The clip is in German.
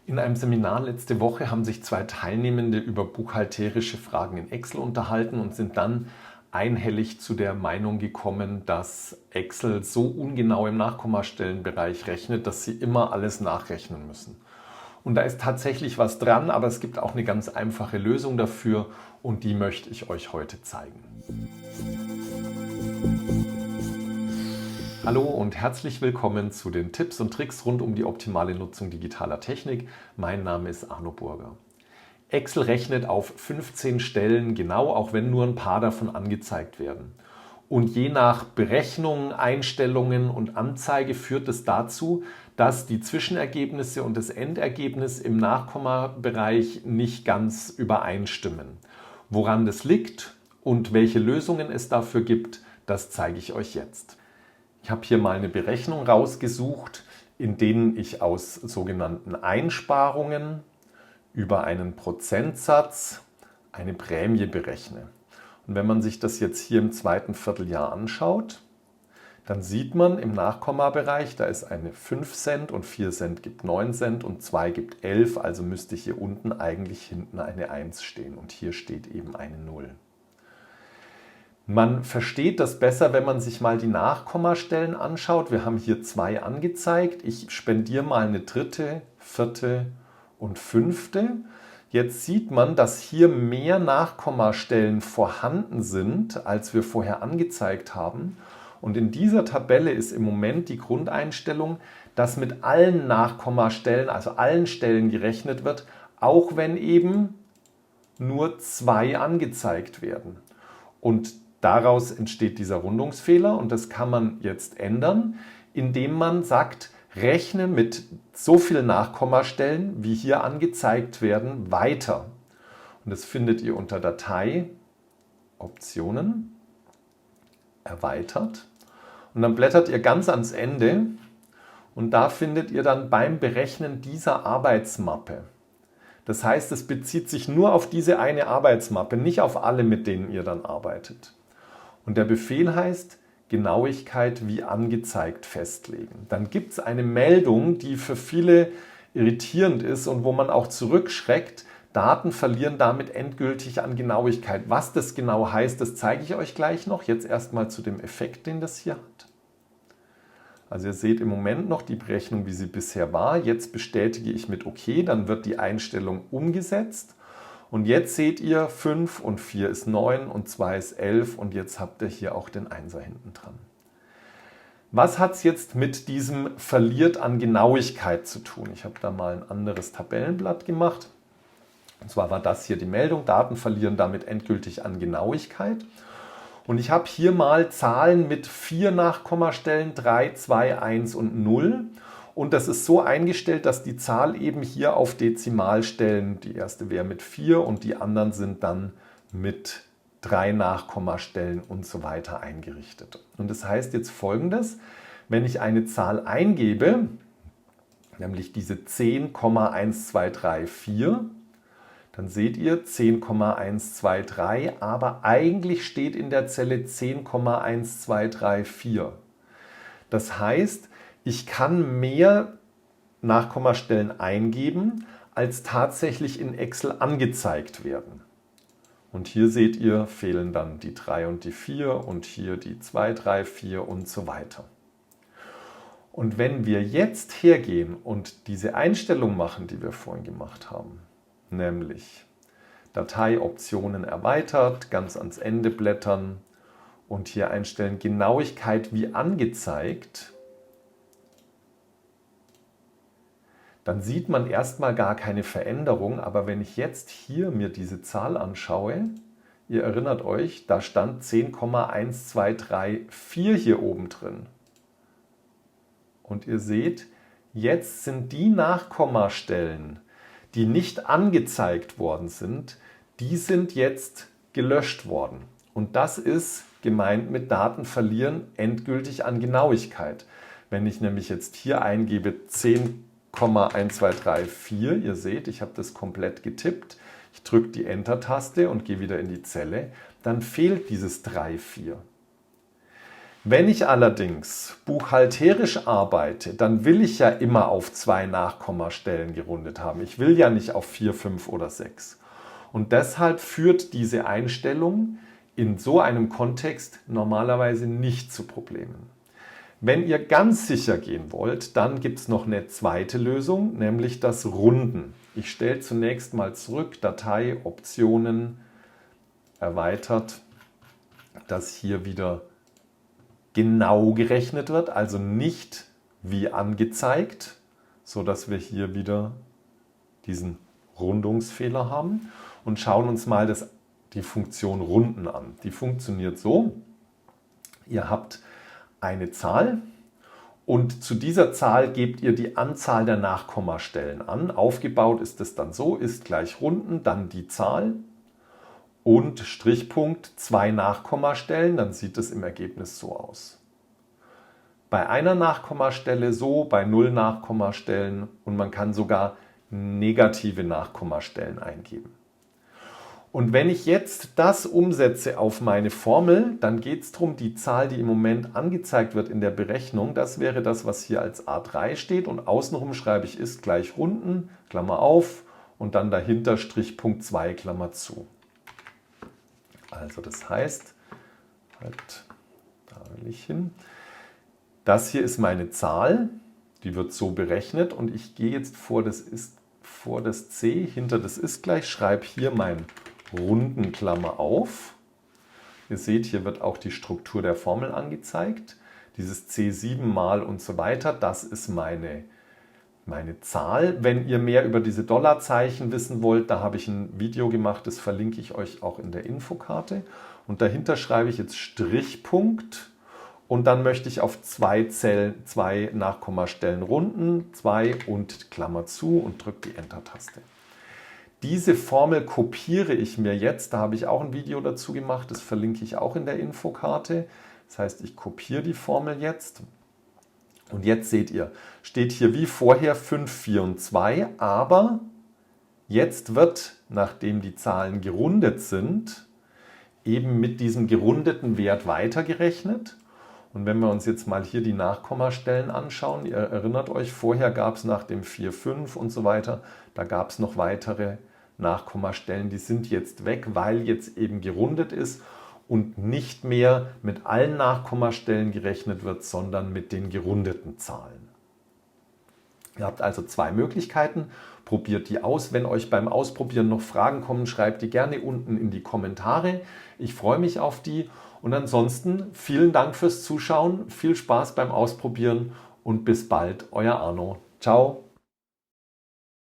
In einem Seminar letzte Woche haben sich zwei Teilnehmende über buchhalterische Fragen in Excel unterhalten und sind dann einhellig zu der Meinung gekommen, dass Excel so ungenau im Nachkommastellenbereich rechnet, dass sie immer alles nachrechnen müssen. Und da ist tatsächlich was dran, aber es gibt auch eine ganz einfache Lösung dafür und die möchte ich euch heute zeigen. Hallo und herzlich willkommen zu den Tipps und Tricks rund um die optimale Nutzung digitaler Technik. Mein Name ist Arno Burger. Excel rechnet auf 15 Stellen genau, auch wenn nur ein paar davon angezeigt werden. Und je nach Berechnungen, Einstellungen und Anzeige führt es dazu, dass die Zwischenergebnisse und das Endergebnis im Nachkommabereich nicht ganz übereinstimmen. Woran das liegt und welche Lösungen es dafür gibt, das zeige ich euch jetzt. Ich habe hier mal eine Berechnung rausgesucht, in denen ich aus sogenannten Einsparungen über einen Prozentsatz eine Prämie berechne. Und wenn man sich das jetzt hier im zweiten Vierteljahr anschaut, dann sieht man im Nachkommabereich, da ist eine 5 Cent und 4 Cent gibt 9 Cent und 2 gibt 11, also müsste hier unten eigentlich hinten eine 1 stehen und hier steht eben eine 0. Man versteht das besser, wenn man sich mal die Nachkommastellen anschaut. Wir haben hier 2 angezeigt. Ich spendiere mal eine dritte, vierte und fünfte. Jetzt sieht man, dass hier mehr Nachkommastellen vorhanden sind, als wir vorher angezeigt haben. Und in dieser Tabelle ist im Moment die Grundeinstellung, dass mit allen Nachkommastellen, also allen Stellen gerechnet wird, auch wenn eben nur 2 angezeigt werden. Und daraus entsteht dieser Rundungsfehler und das kann man jetzt ändern, indem man sagt, rechne mit so vielen Nachkommastellen, wie hier angezeigt werden, weiter. Und das findet ihr unter Datei, Optionen, erweitert. Und dann blättert ihr ganz ans Ende und da findet ihr dann beim Berechnen dieser Arbeitsmappe. Das heißt, es bezieht sich nur auf diese eine Arbeitsmappe, nicht auf alle, mit denen ihr dann arbeitet. Und der Befehl heißt, Genauigkeit wie angezeigt festlegen. Dann gibt es eine Meldung, die für viele irritierend ist und wo man auch zurückschreckt. Daten verlieren damit endgültig an Genauigkeit. Was das genau heißt, das zeige ich euch gleich noch. Jetzt erstmal zu dem Effekt, den das hier hat. Also ihr seht im Moment noch die Berechnung, wie sie bisher war. Jetzt bestätige ich mit OK, dann wird die Einstellung umgesetzt. Und jetzt seht ihr, 5 und 4 ist 9 und 2 ist 11 und jetzt habt ihr hier auch den Einser hinten dran. Was hat es jetzt mit diesem verliert an Genauigkeit zu tun? Ich habe da mal ein anderes Tabellenblatt gemacht. Und zwar war das hier die Meldung, Daten verlieren damit endgültig an Genauigkeit. Und ich habe hier mal Zahlen mit 4 Nachkommastellen, 3, 2, 1 und 0. Und das ist so eingestellt, dass die Zahl eben hier auf Dezimalstellen, die erste wäre mit 4 und die anderen sind dann mit 3 Nachkommastellen und so weiter eingerichtet. Und das heißt jetzt Folgendes, wenn ich eine Zahl eingebe, nämlich diese 10,1234, dann seht ihr 10,123, aber eigentlich steht in der Zelle 10,1234. Das heißt, ich kann mehr Nachkommastellen eingeben, als tatsächlich in Excel angezeigt werden. Und hier seht ihr, fehlen dann die 3 und die 4 und hier die 2, 3, 4 und so weiter. Und wenn wir jetzt hergehen und diese Einstellung machen, die wir vorhin gemacht haben, nämlich Datei Optionen erweitert, ganz ans Ende blättern und hier einstellen Genauigkeit wie angezeigt, dann sieht man erstmal gar keine Veränderung, aber wenn ich jetzt hier mir diese Zahl anschaue, ihr erinnert euch, da stand 10,1234 hier oben drin. Und ihr seht, jetzt sind die Nachkommastellen, die nicht angezeigt worden sind, die sind jetzt gelöscht worden. Und das ist gemeint mit Daten verlieren endgültig an Genauigkeit. Wenn ich nämlich jetzt hier eingebe 10,1234, ihr seht, ich habe das komplett getippt, ich drücke die Enter-Taste und gehe wieder in die Zelle, dann fehlt dieses 3,4. Wenn ich allerdings buchhalterisch arbeite, dann will ich ja immer auf 2 Nachkommastellen gerundet haben. Ich will ja nicht auf 4, 5 oder 6. Und deshalb führt diese Einstellung in so einem Kontext normalerweise nicht zu Problemen. Wenn ihr ganz sicher gehen wollt, dann gibt es noch eine zweite Lösung, nämlich das Runden. Ich stelle zunächst mal zurück, Datei, Optionen, erweitert, dass hier wieder genau gerechnet wird, also nicht wie angezeigt, sodass wir hier wieder diesen Rundungsfehler haben und schauen uns mal die Funktion Runden an. Die funktioniert so, ihr habt eine Zahl und zu dieser Zahl gebt ihr die Anzahl der Nachkommastellen an. Aufgebaut ist es dann so, ist gleich Runden, dann die Zahl und Strichpunkt 2 Nachkommastellen, dann sieht es im Ergebnis so aus. Bei einer Nachkommastelle so, bei 0 Nachkommastellen und man kann sogar negative Nachkommastellen eingeben. Und wenn ich jetzt das umsetze auf meine Formel, dann geht es darum, die Zahl, die im Moment angezeigt wird in der Berechnung, das wäre das, was hier als A3 steht und außenrum schreibe ich ist gleich Runden, Klammer auf und dann dahinter Strichpunkt 2, Klammer zu. Also das heißt, halt, da will ich hin, das hier ist meine Zahl, die wird so berechnet und ich gehe jetzt vor das C, hinter das ist gleich, schreibe hier mein Runden Klammer auf. Ihr seht, hier wird auch die Struktur der Formel angezeigt. Dieses C7 mal und so weiter, das ist meine Zahl. Wenn ihr mehr über diese Dollarzeichen wissen wollt, da habe ich ein Video gemacht, das verlinke ich euch auch in der Infokarte. Und dahinter schreibe ich jetzt Strichpunkt und dann möchte ich auf 2 Nachkommastellen runden, 2 und Klammer zu und drücke die Enter-Taste. Diese Formel kopiere ich mir jetzt, da habe ich auch ein Video dazu gemacht, das verlinke ich auch in der Infokarte. Das heißt, ich kopiere die Formel jetzt und jetzt seht ihr, steht hier wie vorher 5, 4 und 2, aber jetzt wird, nachdem die Zahlen gerundet sind, eben mit diesem gerundeten Wert weitergerechnet. Und wenn wir uns jetzt mal hier die Nachkommastellen anschauen, ihr erinnert euch, vorher gab es nach dem 4, 5 und so weiter, da gab es noch weitere Nachkommastellen, die sind jetzt weg, weil jetzt eben gerundet ist und nicht mehr mit allen Nachkommastellen gerechnet wird, sondern mit den gerundeten Zahlen. Ihr habt also 2 Möglichkeiten, probiert die aus. Wenn euch beim Ausprobieren noch Fragen kommen, schreibt die gerne unten in die Kommentare. Ich freue mich auf die und ansonsten vielen Dank fürs Zuschauen, viel Spaß beim Ausprobieren und bis bald, euer Arno. Ciao.